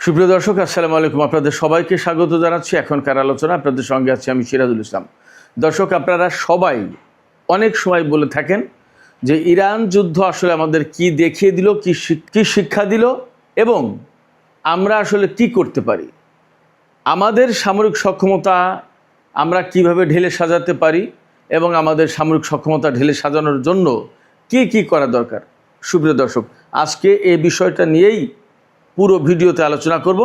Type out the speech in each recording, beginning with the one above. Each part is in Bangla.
সুপ্রিয় দর্শক, আসসালামু আলাইকুম। আপনাদের সবাইকে স্বাগত জানাচ্ছি এখনকার আলোচনা। আপনাদের সঙ্গে আছি আমি সিরাজুল ইসলাম। দর্শক, আপনারা সবাই অনেক সময় বলে থাকেন যে ইরান যুদ্ধ আসলে আমাদের কি দেখিয়ে দিল, কি শিক্ষা দিল এবং আমরা আসলে কি করতে পারি, আমাদের সামরিক সক্ষমতা আমরা কিভাবে ঢেলে সাজাতে পারি এবং আমাদের সামরিক সক্ষমতা ঢেলে সাজানোর জন্য কি করা দরকার। সুপ্রিয় দর্শক, আজকে এই বিষয়টা নিয়েই পুরো ভিডিওতে আলোচনা করব।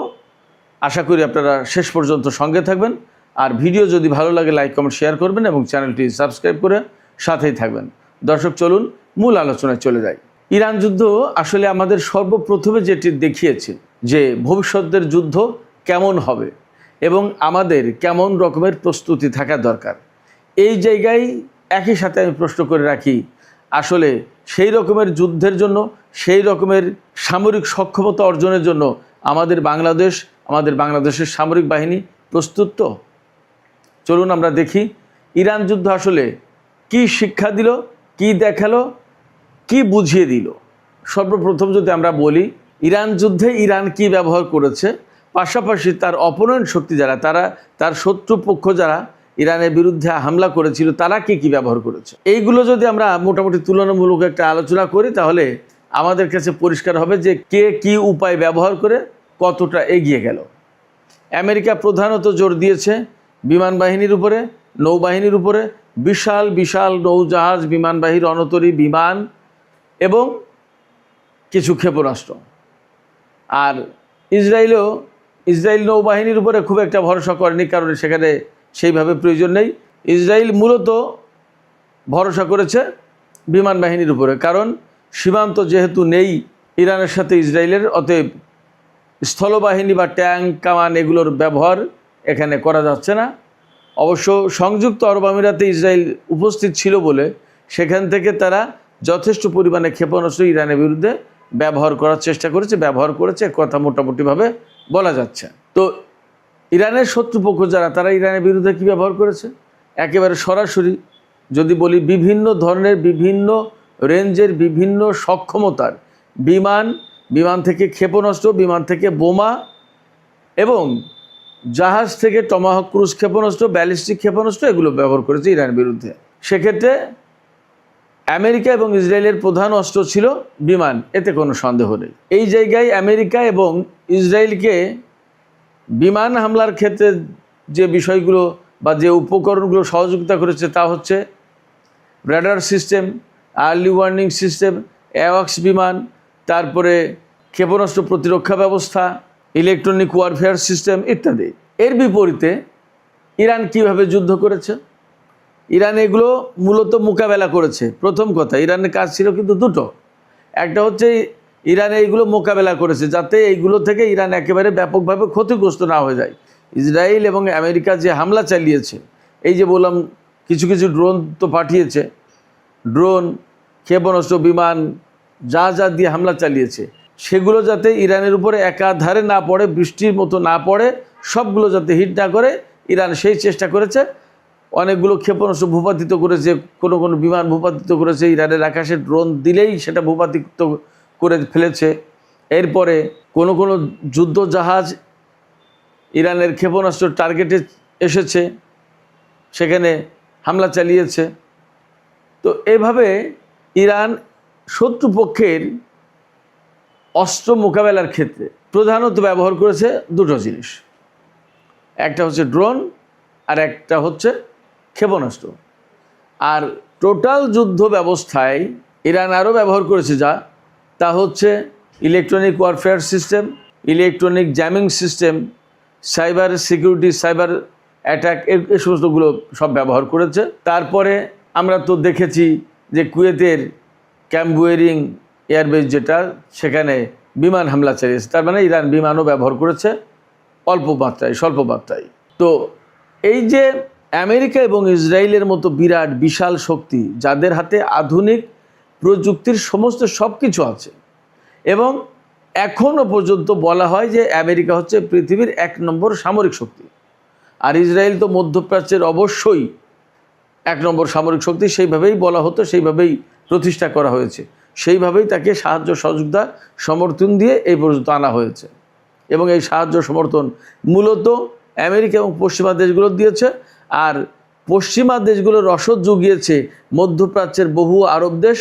আশা করি আপনারা শেষ পর্যন্ত সঙ্গে থাকবেন। আর ভিডিও যদি ভালো লাগে লাইক কমেন্ট শেয়ার করবেন এবং চ্যানেলটি সাবস্ক্রাইব করে সাথেই থাকবেন। দর্শক, চলুন মূল আলোচনায় চলে যাই। ইরান যুদ্ধ আসলে আমাদের সর্বপ্রথমে যেটি দেখিয়েছে যে ভবিষ্যতের যুদ্ধ কেমন হবে এবং আমাদের কেমন রকমের প্রস্তুতি থাকা দরকার। এই জায়গায় একই সাথে আমি প্রশ্ন করে রাখি, আসলে সেই রকমের যুদ্ধের জন্য, সেই রকমের সামরিক সক্ষমতা অর্জনের জন্য আমাদের বাংলাদেশের সামরিক বাহিনী প্রস্তুত তো? চলুন আমরা দেখি ইরান যুদ্ধ আসলে কি শিক্ষা দিল, কি দেখালো, কি বুঝিয়ে দিল। সর্বপ্রথম যদি আমরা বলি, ইরান যুদ্ধে ইরান কি ব্যবহার করেছে, পাশাপাশি তার অপোনেন্ট শক্তি যারা, তার শত্রুপক্ষ যারা ইরানের বিরুদ্ধে হামলা করেছিল, তারা কি ব্যবহার করেছে, এইগুলো যদি আমরা মোটামুটি তুলনামূলক একটা আলোচনা করি, তাহলে আমাদের কাছে পরিষ্কার হবে যে কে কি উপায় ব্যবহার করে কতটা এগিয়ে গেল। আমেরিকা প্রধানত জোর দিয়েছে বিমান বাহিনীর উপরে, নৌবাহিনীর উপরে, বিশাল বিশাল নৌজাহাজ, বিমানবাহী রণতরী বিমান এবং কিছু ক্ষেপণাস্ত্র। আর ইসরায়েল নৌবাহিনীর উপরে খুব একটা ভরসা করেনি, কারণ সেখানে সেইভাবে প্রয়োজন নেই। ইসরায়েল মূলত ভরসা করেছে বিমান বাহিনীর উপরে, কারণ সীমান্ত যেহেতু নেই ইরানের সাথে ইসরায়েলের, অতএব স্থলবাহিনী বা ট্যাঙ্ক, কামান এগুলোর ব্যবহার এখানে করা যাচ্ছে না। অবশ্য সংযুক্ত আরব আমিরাতে ইসরায়েল উপস্থিত ছিল বলে সেখান থেকে তারা যথেষ্ট পরিমাণে ক্ষেপণাস্ত্র ইরানের বিরুদ্ধে ব্যবহার করার চেষ্টা ব্যবহার করেছে, কথা মোটামুটিভাবে বলা যাচ্ছে। তো ইরানের শত্রুপক্ষ যারা, তারা ইরানের বিরুদ্ধে কী ব্যবহার করেছে, একেবারে সরাসরি যদি বলি, বিভিন্ন ধরনের, বিভিন্ন রেঞ্জের, বিভিন্ন সক্ষমতার বিমান থেকে ক্ষেপণাস্ত্র, বিমান থেকে বোমা এবং জাহাজ থেকে টমাহক ক্রুজ ক্ষেপণাস্ত্র, ব্যালিস্টিক ক্ষেপণাস্ত্র, এগুলো ব্যবহার করেছে ইরানের বিরুদ্ধে। সেক্ষেত্রে আমেরিকা এবং ইসরায়েলের প্রধান অস্ত্র ছিল বিমান, এতে কোনো সন্দেহ নেই। এই জায়গায় আমেরিকা এবং ইসরায়েলকে বিমান হামলার ক্ষেত্রে যে বিষয়গুলো বা যে উপকরণগুলো সহযোগিতা করেছে তা হচ্ছে radar system, early warning system, অ্যাওয়াক্স বিমান, তারপরে ক্ষেপণাস্ত্র প্রতিরক্ষা ব্যবস্থা, ইলেকট্রনিক ওয়ারফেয়ার সিস্টেম ইত্যাদি। এর বিপরীতে ইরান কিভাবে যুদ্ধ করেছে? ইরান এগুলো মূলত মোকাবেলা করেছে। প্রথম কথা, ইরানের কাজ ছিল কিন্তু দুটো। একটা হচ্ছে ইরান এইগুলো মোকাবেলা করেছে যাতে এইগুলো থেকে ইরান একেবারে ব্যাপকভাবে ক্ষতিগ্রস্ত না হয়ে যায়। ইসরায়েল এবং আমেরিকা যে হামলা চালিয়েছে, এই যে বললাম কিছু কিছু ড্রোন তো পাঠিয়েছে, ড্রোন, ক্ষেপণাস্ত্র, বিমান, যা দিয়ে হামলা চালিয়েছে, সেগুলো যাতে ইরানের উপরে একাধারে না পড়ে, বৃষ্টির মতো না পড়ে, সবগুলো যাতে হিট না করে, ইরান সেই চেষ্টা করেছে। অনেকগুলো ক্ষেপণাস্ত্র ভূপাতিত করেছে, কোনো বিমান ভূপাতিত করেছে, ইরানের আকাশে ড্রোন দিলেই সেটা ভূপাতিত করে ফেলেছে। এরপরে কোনো যুদ্ধ জাহাজ ইরানের ক্ষেপণাস্ত্র টার্গেটে এসেছে, সেখানে হামলা চালিয়েছে। তো এভাবে ইরান শত্রুপক্ষের অস্ত্র মোকাবেলার ক্ষেত্রে প্রধানত ব্যবহার করেছে দুটো জিনিস, একটা হচ্ছে ড্রোন আর একটা হচ্ছে ক্ষেপণাস্ত্র। আর টোটাল যুদ্ধ ব্যবস্থায় ইরান আরও ব্যবহার করেছে তা হচ্ছে electronic warfare system, electronic jamming system, cyber security, cyber attack, এই সমস্তগুলো সব ব্যবহার করেছে। তারপরে আমরা তো দেখেছি যে কুয়েতের ক্যাম্প বুয়েরিং এয়ারবেস যেটা, সেখানে বিমান হামলা চালিয়েছে। তার মানে ইরান বিমানও ব্যবহার করেছে স্বল্প মাত্রায়। তো এই যে আমেরিকা এবং ইসরায়েলের মতো বিরাট বিশাল শক্তি, যাদের হাতে আধুনিক প্রযুক্তির সমস্ত সব কিছু আছে, এবং এখনও পর্যন্ত বলা হয় যে আমেরিকা হচ্ছে পৃথিবীর 1 নম্বর সামরিক শক্তি, আর ইসরায়েল তো মধ্যপ্রাচ্যের অবশ্যই 1 নম্বর সামরিক শক্তি, সেইভাবেই বলা হতো, সেইভাবেই প্রতিষ্ঠা করা হয়েছে, সেইভাবেই তাকে সাহায্য সহযোগিতা সমর্থন দিয়ে এই পর্যন্ত আনা হয়েছে। এবং এই সাহায্য সমর্থন মূলত আমেরিকা এবং পশ্চিমা দেশগুলো দিয়েছে। আর পশ্চিমা দেশগুলো রসদ জুগিয়েছে মধ্যপ্রাচ্যের বহু আরব দেশ,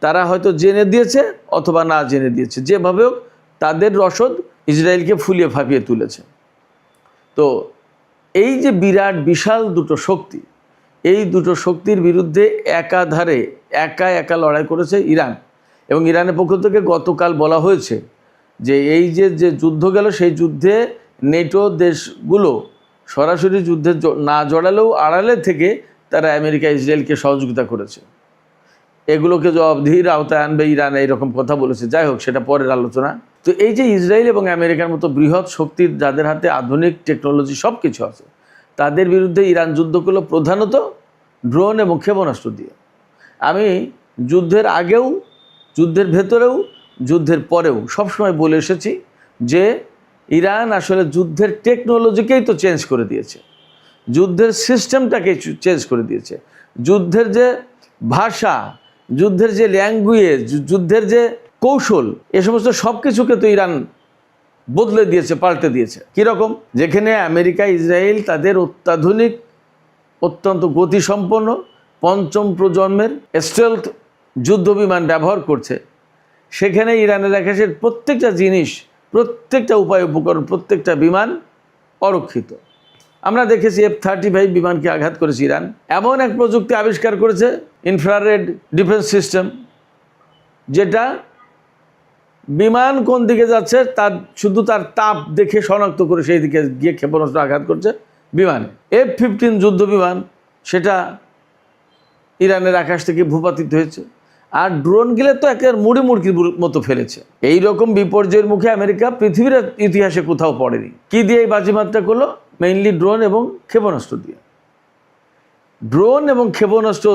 তারা হয়তো জেনে দিয়েছে অথবা না জেনে দিয়েছে, যেভাবেও তাদের রসদ ইসরায়েলকে ফুলিয়ে ফাঁপিয়ে তুলেছে। তো এই যে বিরাট বিশাল দুটো শক্তি, এই দুটো শক্তির বিরুদ্ধে একাধারে একা লড়াই করেছে ইরান। এবং ইরানের পক্ষ থেকে গতকাল বলা হয়েছে যে এই যে যুদ্ধ গেল, সেই যুদ্ধে নেটো দেশগুলো সরাসরি যুদ্ধে না জড়ালেও আড়ালে থেকে তারা আমেরিকা ইসরায়েলকে সহযোগিতা করেছে, এগুলোকে জবাবদিহির আওতায় আনবে ইরান, এইরকম কথা বলেছে। যাই হোক, সেটা পরের আলোচনা। তো এই যে ইসরায়েল এবং আমেরিকার মতো বৃহৎ শক্তির যাদের হাতে আধুনিক টেকনোলজি সব কিছু আছে, তাদের বিরুদ্ধে ইরান যুদ্ধ করলো প্রধানত ড্রোন এবং ক্ষেপণাস্ত্র দিয়ে। আমি যুদ্ধের আগেও, যুদ্ধের ভেতরেও, যুদ্ধের পরেও সবসময় বলে এসেছি যে ইরান আসলে যুদ্ধের টেকনোলজিকেই তো চেঞ্জ করে দিয়েছে, যুদ্ধের সিস্টেমটাকে চেঞ্জ করে দিয়েছে, যুদ্ধের যে ভাষা, যুদ্ধের যে ল্যাঙ্গুয়েজ, যুদ্ধের যে কৌশল, এ সমস্ত সব কিছুকে তো ইরান বদলে দিয়েছে, পাল্টে দিয়েছে। কীরকম? যেখানে আমেরিকা ইসরায়েল তাদের অত্যাধুনিক, অত্যন্ত গতিসম্পন্ন পঞ্চম প্রজন্মের স্টেলথ যুদ্ধ বিমান ব্যবহার করছে, সেখানে ইরানের আকাশের প্রত্যেকটা জিনিস, প্রত্যেকটা উপায় উপকরণ, প্রত্যেকটা বিমান অরক্ষিত। আমরা দেখেছি F-35 বিমানকে আঘাত করেছে ইরান। এমন এক প্রযুক্তি আবিষ্কার করেছে, ইনফ্রারেড ডিফেন্স সিস্টেম, যেটা বিমান কোন দিকে যাচ্ছে তার শুধু তার তাপ দেখে শনাক্ত করে সেই দিকে গিয়ে ক্ষেপণাস্ত্র আঘাত করছে বিমানে। F-15 যুদ্ধ বিমান, সেটা ইরানের আকাশ থেকে ভূপাতিত হয়েছে। আর ড্রোন গেলে তো একের মুড়ি মুড়কির মতো ফেলেছে। এই রকম বিপর্যয়ের মুখে আমেরিকা পৃথিবীর ইতিহাসে কোথাও পড়েনি। কি দিয়ে এই বাজিমাতটা করলো? মেইনলি ড্রোন এবং ক্ষেপণাস্ত্র দিয়ে। ড্রোন এবং ক্ষেপণাস্ত্র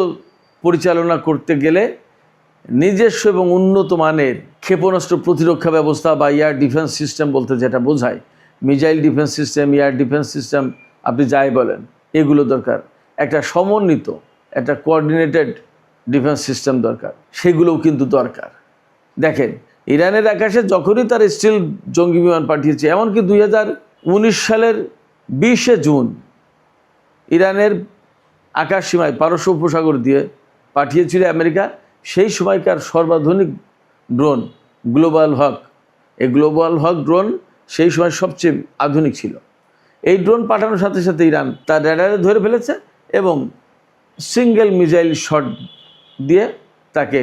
পরিচালনা করতে গেলে নিজস্ব এবং উন্নত মানের ক্ষেপণাস্ত্র প্রতিরক্ষা ব্যবস্থা বা এয়ার ডিফেন্স সিস্টেম বলতে যেটা বোঝায়, missile defence system, air defence system, আপনি যাই বলেন, এগুলো দরকার। একটা সমন্বিত, একটা কোঅর্ডিনেটেড ডিফেন্স সিস্টেম দরকার, সেগুলোও কিন্তু দরকার। দেখেন, ইরানের আকাশে যখনই তার স্টিল জঙ্গি বিমান পাঠিয়েছে, এমনকি 2019 সালের 20শে জুন ইরানের আকাশ সীমায় পারস্য উপসাগর দিয়ে পাঠিয়েছিল আমেরিকা সেই সময়কার সর্বাধুনিক ড্রোন গ্লোবাল হক। এই গ্লোবাল হক ড্রোন সেই সময় সবচেয়ে আধুনিক ছিল। এই ড্রোন পাঠানোর সাথে সাথে ইরান তার র্যাডারে ধরে ফেলেছে এবং সিঙ্গেল মিসাইল শট দিয়ে তাকে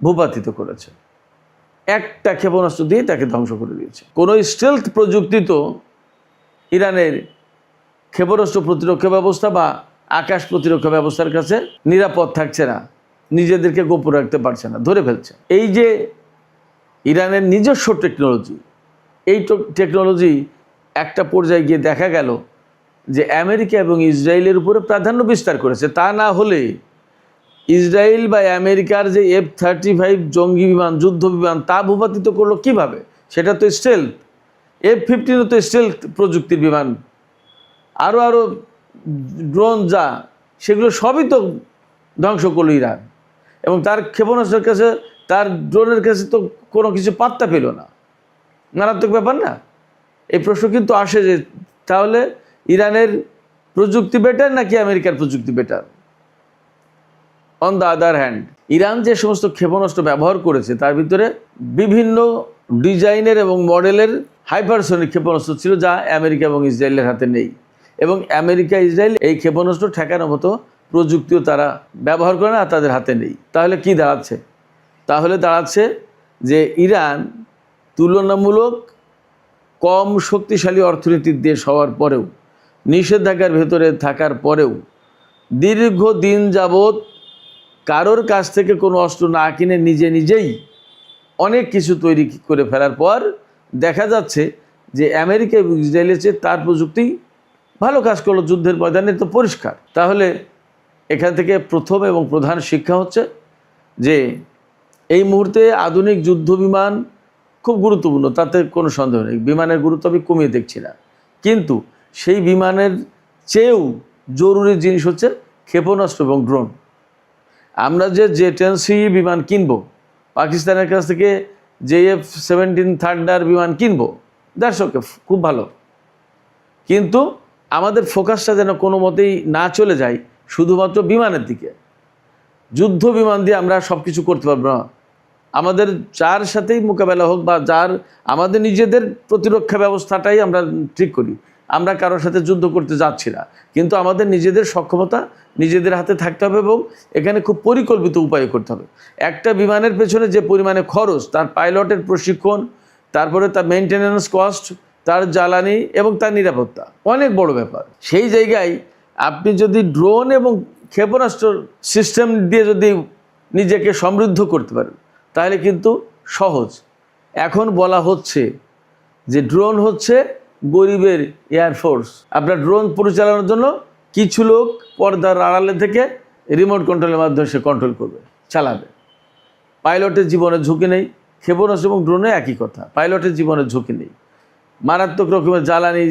ভূপাতিত করেছে। একটা ক্ষেপণাস্ত্র দিয়ে তাকে ধ্বংস করে দিয়েছে। কোনো স্টেলথ প্রযুক্তি তো ইরানের ক্ষেপণাস্ত্র প্রতিরক্ষা ব্যবস্থা বা আকাশ প্রতিরক্ষা ব্যবস্থার কাছে নিরাপদ থাকছে না, নিজেদেরকে গোপন রাখতে পারছে না, ধরে ফেলছে। এই যে ইরানের নিজস্ব টেকনোলজি, এই টেকনোলজি একটা পর্যায়ে গিয়ে দেখা গেল যে আমেরিকা এবং ইসরায়েলের উপরে প্রাধান্য বিস্তার করেছে। তা না হলে ইসরায়েল বা আমেরিকার যে F-35 জঙ্গি বিমান, যুদ্ধ বিমান, তা ভূপাতিত করলো কিভাবে? সেটা তো স্টেলথ। F-15 তো স্টেলথ প্রযুক্তির বিমান। আরও ড্রোন যা, সেগুলো সবই তো ধ্বংস করলো ইরান। এবং তার ক্ষেপণাস্ত্রের কাছে, তার ড্রোনের কাছে তো কোনো কিছু পাত্তা পেল না। মারাত্মক ব্যাপার না? এই প্রশ্ন কিন্তু আসে যে তাহলে ইরানের প্রযুক্তি বেটার নাকি আমেরিকার প্রযুক্তি better? On the other hand, Iran যে সমস্ত ক্ষেপণাস্ত্র ব্যবহার করেছে তার ভিতরে বিভিন্ন ডিজাইনের এবং মডেলের হাইপারসনিক ক্ষেপণাস্ত্র ছিল, যা আমেরিকা এবং ইসরায়েলের হাতে নেই। এবং আমেরিকা ইসরায়েল এই ক্ষেপণাস্ত্র ঠেকানোর মতো প্রযুক্তিও তারা ব্যবহার করে না, তাদের হাতে নেই। তাহলে কি দাঁড়াচ্ছে? তাহলে দাঁড়াচ্ছে যে ইরান তুলনামূলক কম শক্তিশালী অর্থনীতির দেশ হওয়ার পরেও, নিষেধাজ্ঞার ভেতরে থাকার পরেও, দীর্ঘদিন যাবৎ কারোর কাছ থেকে কোনো অস্ত্র না কিনে নিজেই অনেক কিছু তৈরি করে ফেলার পর দেখা যাচ্ছে যে আমেরিকা এবং ইসরায়েলের চেয়ে তার প্রযুক্তি ভালো কাজ করলো যুদ্ধের ময়দানে, তো পরিষ্কার। তাহলে এখান থেকে প্রথম এবং প্রধান শিক্ষা হচ্ছে যে এই মুহূর্তে আধুনিক যুদ্ধ বিমান খুব গুরুত্বপূর্ণ, তাতে কোনো সন্দেহ নেই। বিমানের গুরুত্ব আমি কমিয়ে দেখছি না, কিন্তু সেই বিমানের চেয়েও জরুরি জিনিস হচ্ছে ক্ষেপণাস্ত্র এবং ড্রোন। আমরা যে J-10C বিমান কিনবো, পাকিস্তানের কাছ থেকে যে F-17 থান্ডার বিমান কিনবো, দ্যাটস ওকে, খুব ভালো। কিন্তু আমাদের ফোকাসটা যেন কোনো মতেই না চলে যায় শুধুমাত্র বিমানের দিকে। যুদ্ধ বিমান দিয়ে আমরা সব কিছু করতে পারবো না। আমাদের যার সাথেই মোকাবেলা হোক বা যার আমাদের নিজেদের প্রতিরক্ষা ব্যবস্থাটাই আমরা ঠিক করি। আমরা কারোর সাথে যুদ্ধ করতে যাচ্ছি না, কিন্তু আমাদের নিজেদের সক্ষমতা নিজেদের হাতে থাকতে হবে এবং এখানে খুব পরিকল্পিত উপায়ে করতে হবে। একটা বিমানের পেছনে যে পরিমাণে খরচ, তার পাইলটের প্রশিক্ষণ, তারপরে তার মেনটেন্যান্স কস্ট, তার জ্বালানি এবং তার নিরাপত্তা অনেক বড় ব্যাপার। সেই জায়গায় আপনি যদি ড্রোন এবং ক্ষেপণাস্ত্র সিস্টেম দিয়ে যদি নিজেকে সমৃদ্ধ করতে পারেন তাহলে কিন্তু সহজ। এখন বলা হচ্ছে যে ড্রোন হচ্ছে গরিবের এয়ারফোর্স। আপনার ড্রোন পরিচালনার জন্য কিছু লোক পর্দার আড়ালে থেকে রিমোট কন্ট্রোলের মাধ্যমে সে কন্ট্রোল করবে, চালাবে। পাইলটের জীবনের ঝুঁকি নেই। ক্ষেপণাস্ত্র এবং ড্রোনে একই কথা, পাইলটের জীবনের ঝুঁকি নেই। মারাত্মক রকমের জ্বালানি,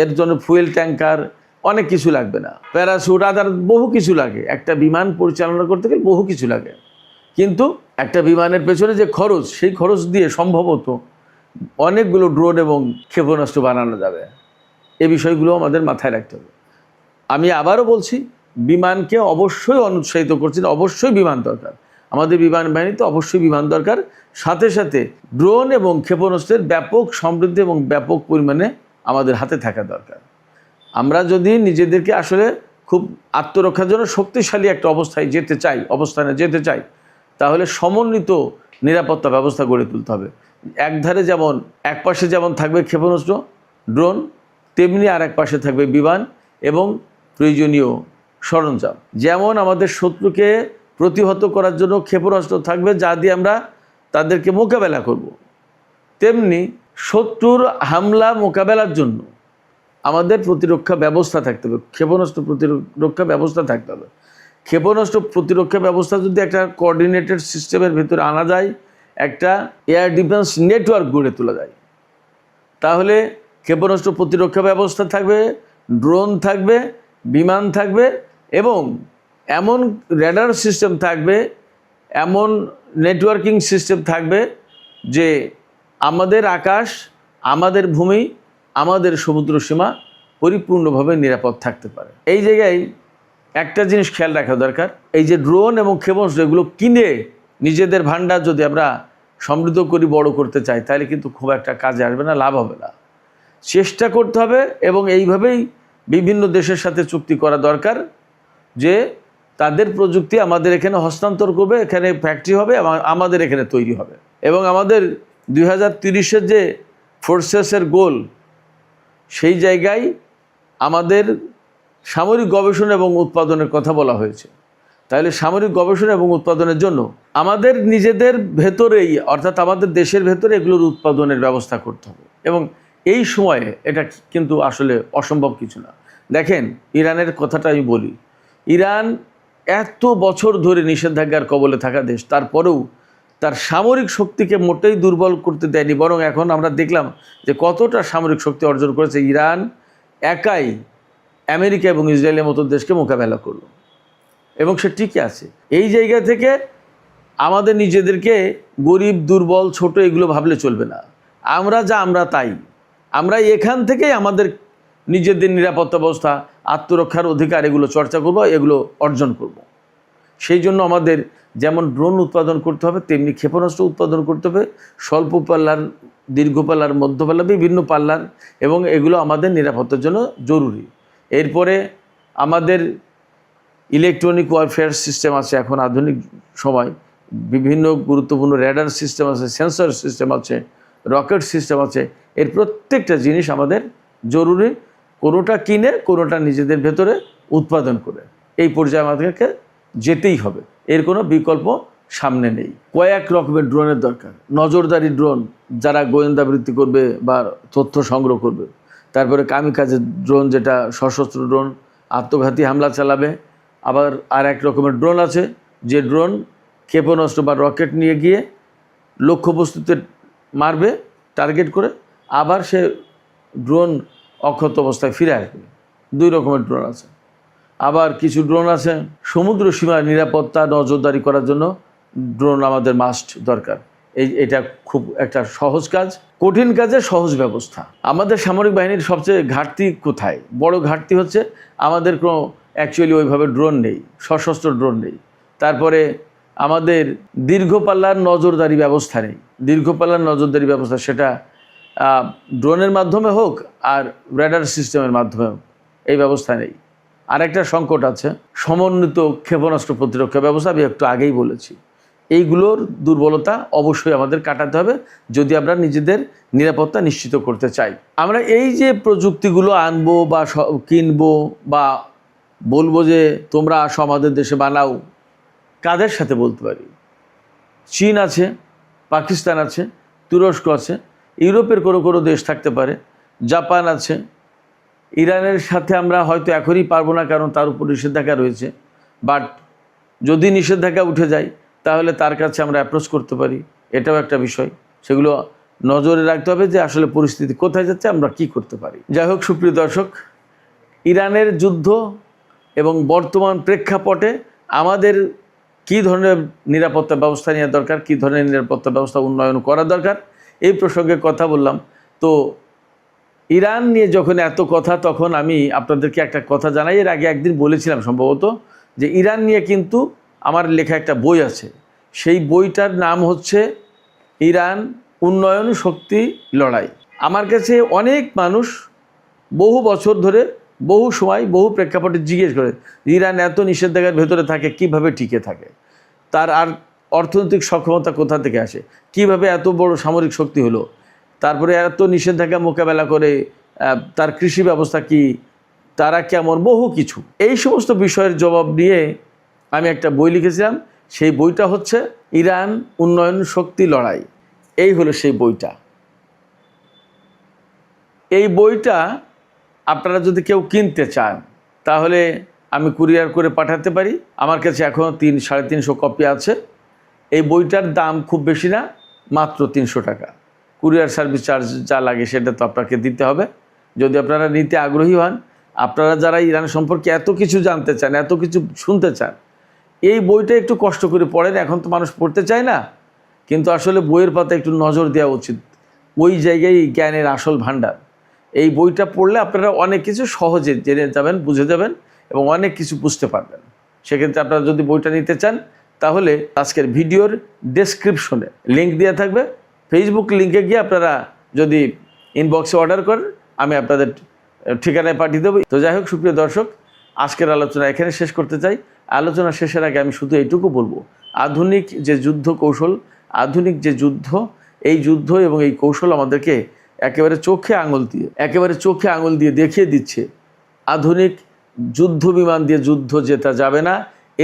এর জন্য ফুয়েল ট্যাঙ্কার, অনেক কিছু লাগবে না, প্যারাশুট, আদার বহু কিছু লাগে। একটা বিমান পরিচালনা করতে গেলে বহু কিছু লাগে। কিন্তু একটা বিমানের পেছনে যে খরচ, সেই খরচ দিয়ে সম্ভবত অনেকগুলো ড্রোন এবং ক্ষেপণাস্ত্র বানানো যাবে। এই বিষয়গুলো আমাদের মাথায় রাখতে হবে। আমি আবারও বলছি, বিমানকে অবশ্যই অনুৎসাহিত করছি, অবশ্যই বিমান দরকার, আমাদের বিমান বাহিনীতে অবশ্যই বিমান দরকার। সাথে সাথে ড্রোন এবং ক্ষেপণাস্ত্রের ব্যাপক সমৃদ্ধি এবং ব্যাপক পরিমাণে আমাদের হাতে থাকা দরকার। আমরা যদি নিজেদেরকে আসলে খুব আত্মরক্ষার জন্য শক্তিশালী একটা অবস্থানে যেতে চাই তাহলে সমন্বিত নিরাপত্তা ব্যবস্থা গড়ে তুলতে হবে। একধারে যেমন এক পাশে যেমন থাকবে ক্ষেপণাস্ত্র, ড্রোন, তেমনি আর এক পাশে থাকবে বিমান এবং প্রয়োজনীয় সরঞ্জাম। যেমন আমাদের শত্রুকে প্রতিহত করার জন্য ক্ষেপণাস্ত্র থাকবে যা দিয়ে আমরা তাদেরকে মোকাবেলা করব, তেমনি শত্রুর হামলা মোকাবেলার জন্য আমাদের প্রতিরক্ষা ব্যবস্থা থাকতে হবে, ক্ষেপণাস্ত্র প্রতিরক্ষা ব্যবস্থা থাকতে হবে। ক্ষেপণাস্ত্র প্রতিরক্ষা ব্যবস্থা যদি একটা কোঅর্ডিনেটেড সিস্টেমের ভিতরে আনা যায়, একটা এয়ার ডিফেন্স নেটওয়ার্ক গড়ে তোলা যায়, তাহলে ক্ষেপণাস্ত্র প্রতিরক্ষা ব্যবস্থা থাকবে, ড্রোন থাকবে, বিমান থাকবে এবং এমন রেডার সিস্টেম থাকবে, এমন নেটওয়ার্কিং সিস্টেম থাকবে যে আমাদের আকাশ, আমাদের ভূমি, আমাদের সমুদ্র সীমা পরিপূর্ণভাবে নিরাপদ থাকতে পারে। এই জায়গায় একটা জিনিস খেয়াল রাখা দরকার, এই যে ড্রোন এবং ক্ষেপণাস্ত্র এগুলো কিনে নিজেদের ভান্ডার যদি আমরা সমৃদ্ধ করি, বড় করতে চাই, তাহলে কিন্তু খুব একটা কাজে আসবে না, লাভ হবে না। চেষ্টা করতে হবে এবং এইভাবেই বিভিন্ন দেশের সাথে চুক্তি করা দরকার যে তাদের প্রযুক্তি আমাদের এখানে হস্তান্তর করবে, এখানে ফ্যাক্টরি হবে, আমাদের এখানে তৈরি হবে। এবং আমাদের 2030-এর যে ফোর্সেসের গোল, সেই জায়গায় আমাদের সামরিক গবেষণা এবং উৎপাদনের কথা বলা হয়েছে। তাহলে সামরিক গবেষণা এবং উৎপাদনের জন্য আমাদের নিজেদের ভেতরেই, অর্থাৎ আমাদের দেশের ভেতরে এগুলোর উৎপাদনের ব্যবস্থা করতে হবে। এবং এই সময়ে এটা কিন্তু আসলে অসম্ভব কিছু না। দেখেন, ইরানের কথাটা আমি বলি, ইরান এত বছর ধরে নিষেধাজ্ঞার কবলে থাকা দেশ, তারপরেও তার সামরিক শক্তিকে মোটেই দুর্বল করতে দেয়নি, বরং এখন আমরা দেখলাম যে কতটা সামরিক শক্তি অর্জন করেছে। ইরান একাই আমেরিকা এবং ইসরায়েলের মতো দেশকে মোকাবেলা করলো এবং সে টিকে আছে। এই জায়গা থেকে আমাদের নিজেদেরকে গরিব, দুর্বল, ছোট এগুলো ভাবলে চলবে না। আমরা যা আমরা তাই, আমরা এখান থেকেই আমাদের নিজেদের নিরাপত্তা ব্যবস্থা, আত্মরক্ষার অধিকার এগুলো চর্চা করব, এগুলো অর্জন করব। সেই জন্য আমাদের যেমন ড্রোন উৎপাদন করতে হবে, তেমনি ক্ষেপণাস্ত্র উৎপাদন করতে হবে, স্বল্প পাল্লার, দীর্ঘ পাল্লার, মধ্য পাল্লার, বিভিন্ন পাল্লার, এবং এগুলো আমাদের নিরাপত্তার জন্য জরুরি। এরপরে আমাদের ইলেকট্রনিক ওয়ারফেয়ার সিস্টেম আছে, এখন আধুনিক সময় বিভিন্ন গুরুত্বপূর্ণ রেডার সিস্টেম আছে, সেন্সর সিস্টেম আছে, রকেট সিস্টেম আছে। এর প্রত্যেকটা জিনিস আমাদের জরুরি, কোনোটা কিনে কোনোটা নিজেদের ভেতরে উৎপাদন করে এই পর্যায়ে আমাদেরকে যেতেই হবে, এর কোনো বিকল্প সামনে নেই। কয়েক রকমের ড্রোনের দরকার। নজরদারি ড্রোন, যারা গোয়েন্দাবৃত্তি করবে বা তথ্য সংগ্রহ করবে। তারপরে কামিকাজে ড্রোন, যেটা সশস্ত্র ড্রোন, আত্মঘাতী হামলা চালাবে। আবার আর এক রকমের ড্রোন আছে যে ড্রোন ক্ষেপণাস্ত্র বা রকেট নিয়ে গিয়ে লক্ষ্যবস্তুতে মারবে টার্গেট করে, আবার সে ড্রোন অক্ষত অবস্থায় ফিরে আসবে। দুই রকমের ড্রোন আছে। আবার কিছু ড্রোন আছে সমুদ্র সীমার নিরাপত্তা, নজরদারি করার জন্য ড্রোন আমাদের মাস্ট দরকার। এটা খুব একটা সহজ কাজ, কঠিন কাজে সহজ ব্যবস্থা। আমাদের সামরিক বাহিনীর সবচেয়ে ঘাটতি কোথায়? বড় ঘাটতি হচ্ছে আমাদের কোনো অ্যাকচুয়ালি ওইভাবে ড্রোন নেই, সশস্ত্র ড্রোন নেই। তারপরে আমাদের দীর্ঘপাল্লার নজরদারি ব্যবস্থা নেই। দীর্ঘপাল্লার নজরদারি ব্যবস্থা সেটা ড্রোনের মাধ্যমে হোক আর রেডার সিস্টেমের মাধ্যমে হোক, এই ব্যবস্থা নেই। আরেকটা সংকট আছে সমন্বিত ক্ষেপণাস্ত্র প্রতিরক্ষা ব্যবস্থা, আমি একটু আগেই বলেছি। এইগুলোর দুর্বলতা অবশ্যই আমাদের কাটাতে হবে যদি আমরা নিজেদের নিরাপত্তা নিশ্চিত করতে চাই। আমরা এই যে প্রযুক্তিগুলো আনবো বা কিনবো বা বলবো যে তোমরা আসো আমাদের দেশে বানাও, কাদের সাথে বলতে পারি? চীন আছে, পাকিস্তান আছে, তুরস্ক আছে, ইউরোপের কোনো দেশ থাকতে পারে, জাপান আছে। ইরানের সাথে আমরা হয়তো এখনই পারবো না, কারণ তার উপর নিষেধাজ্ঞা রয়েছে। বাট যদি নিষেধাজ্ঞা উঠে যায় তাহলে তার কাছে আমরা অ্যাপ্রোচ করতে পারি, এটাও একটা বিষয়। সেগুলো নজরে রাখতে হবে যে আসলে পরিস্থিতি কোথায় যাচ্ছে, আমরা কি করতে পারি। যাই হোক, সুপ্রিয় দর্শক, ইরানের যুদ্ধ এবং বর্তমান প্রেক্ষাপটে আমাদের কী ধরনের নিরাপত্তা ব্যবস্থা নেওয়া দরকার, কী ধরনের নিরাপত্তা ব্যবস্থা উন্নয়ন করা দরকার, এই প্রসঙ্গে কথা বললাম। তো ইরান নিয়ে যখন এত কথা, তখন আমি আপনাদেরকে একটা কথা জানাই। এর আগে একদিন বলেছিলাম সম্ভবত, যে ইরান নিয়ে কিন্তু আমার লেখা একটা বই আছে। সেই বইটার নাম হচ্ছে ইরান উন্নয়ন শক্তি লড়াই। আমার কাছে অনেক মানুষ বহু বছর ধরে, বহু সময়, বহু প্রেক্ষাপটে জিজ্ঞেস করে ইরান এত নিষেধাজ্ঞার ভেতরে থাকে, কিভাবে টিকে থাকে, তার আর অর্থনৈতিক সক্ষমতা কোথা থেকে আসে, কিভাবে এত বড় সামরিক শক্তি হলো, তারপরে এত নিষেধাজ্ঞা মোকাবেলা করে তার কৃষি ব্যবস্থা কি, তারা কেমন, বহু কিছু। এই সমস্ত বিষয়ের জবাব নিয়ে আমি একটা বই লিখেছিলাম। সেই বইটা হচ্ছে ইরান উন্নয়ন শক্তি লড়াই। এই হলো সেই বইটা। এই বইটা আপনারা যদি কেউ কিনতে চান তাহলে আমি কুরিয়ার করে পাঠাতে পারি। আমার কাছে এখনও 300-350 কপি আছে। এই বইটার দাম খুব বেশি না, মাত্র 300 টাকা। কুরিয়ার সার্ভিস চার্জ যা লাগে সেটা তো আপনাকে দিতে হবে। যদি আপনারা নিতে আগ্রহী হন, আপনারা যারা ইরান সম্পর্কে এত কিছু জানতে চান, এত কিছু শুনতে চান, এই বইটা একটু কষ্ট করে পড়েন। এখন তো মানুষ পড়তে চায় না, কিন্তু আসলে বইয়ের পাতা একটু নজর দেওয়া উচিত। ওই জায়গায় জ্ঞানের আসল ভাণ্ডার। এই বইটা পড়লে আপনারা অনেক কিছু সহজে জেনে যাবেন, বুঝে যাবেন এবং অনেক কিছু বুঝতে পারবেন। সেক্ষেত্রে আপনারা যদি বইটা নিতে চান তাহলে আজকের ভিডিওর ডেসক্রিপশনে লিঙ্ক দেওয়া থাকবে। ফেসবুক লিঙ্কে গিয়ে আপনারা যদি ইনবক্সে অর্ডার করেন, আমি আপনাদের ঠিকানায় পাঠিয়ে দেবো। তো যাই হোক, সুপ্রিয় দর্শক, আজকের আলোচনা এখানে শেষ করতে চাই। আলোচনা শেষের আগে আমি শুধু এইটুকু বলবো, আধুনিক যে যুদ্ধ কৌশল, আধুনিক যে যুদ্ধ, এই যুদ্ধ এবং এই কৌশল আমাদেরকে একেবারে চোখে আঙুল দিয়ে দেখিয়ে দিচ্ছে আধুনিক যুদ্ধ বিমান দিয়ে যুদ্ধ জেতা যাবে না।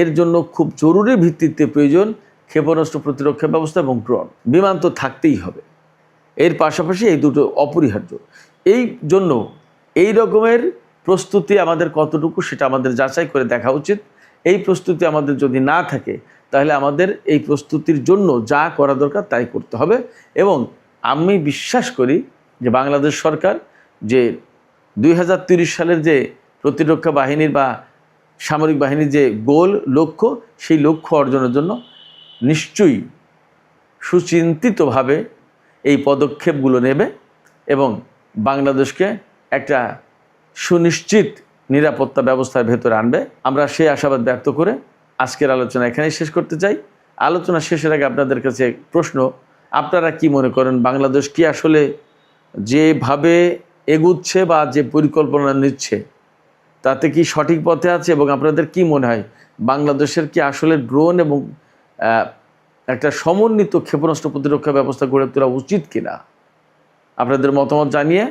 এর জন্য খুব জরুরি ভিত্তিতে প্রয়োজন ক্ষেপণাস্ত্র প্রতিরক্ষা ব্যবস্থা এবং ড্রোন। বিমান তো থাকতেই হবে, এর পাশাপাশি এই দুটো অপরিহার্য। এই জন্য এই রকমের প্রস্তুতি আমাদের কতটুকু সেটা আমাদের যাচাই করে দেখা উচিত। এই প্রস্তুতি আমাদের যদি না থাকে তাহলে আমাদের এই প্রস্তুতির জন্য যা করা দরকার তাই করতে হবে। এবং আমি বিশ্বাস করি যে বাংলাদেশ সরকার যে 2030 সালের যে প্রতিরক্ষা বাহিনীর বা সামরিক বাহিনীর যে গোল, লক্ষ্য, সেই লক্ষ্য অর্জনের জন্য নিশ্চয়ই সুচিন্তিতভাবে এই পদক্ষেপগুলো নেবে এবং বাংলাদেশকে একটা সুনিশ্চিত নিরাপত্তা ব্যবস্থার ভেতরে আনবে। আমরা সেই আশাবাদ ব্যক্ত করে আজকের আলোচনা এখানেই শেষ করতে চাই। আলোচনা শেষের আগে আপনাদের কাছে প্রশ্ন, আপনারা কি মনে করেন বাংলাদেশ কি আসলে যেভাবে এগুচ্ছে বা যে পরিকল্পনা নিচ্ছে তাতে কি সঠিক পথে আছে? এবং আপনাদের কি মনে হয় বাংলাদেশের কি আসলে ড্রোন এবং একটা সমন্বিত ক্ষেপণাস্ত্র প্রতিরক্ষা ব্যবস্থা গড়ে তোলা উচিত কিনা? আপনাদের মতামত জানিয়ে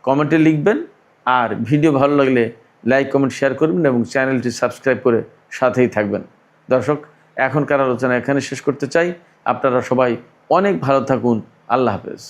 কমেন্টে লিখবেন। আর ভিডিও ভালো লাগলে লাইক, কমেন্ট, শেয়ার করবেন এবং চ্যানেলটি সাবস্ক্রাইব করে সাথেই থাকবেন। দর্শক, এখনকার আলোচনা এখানে শেষ করতে চাই। আপনারা সবাই অনেক ভালো থাকুন। আল্লাহ হাফেজ।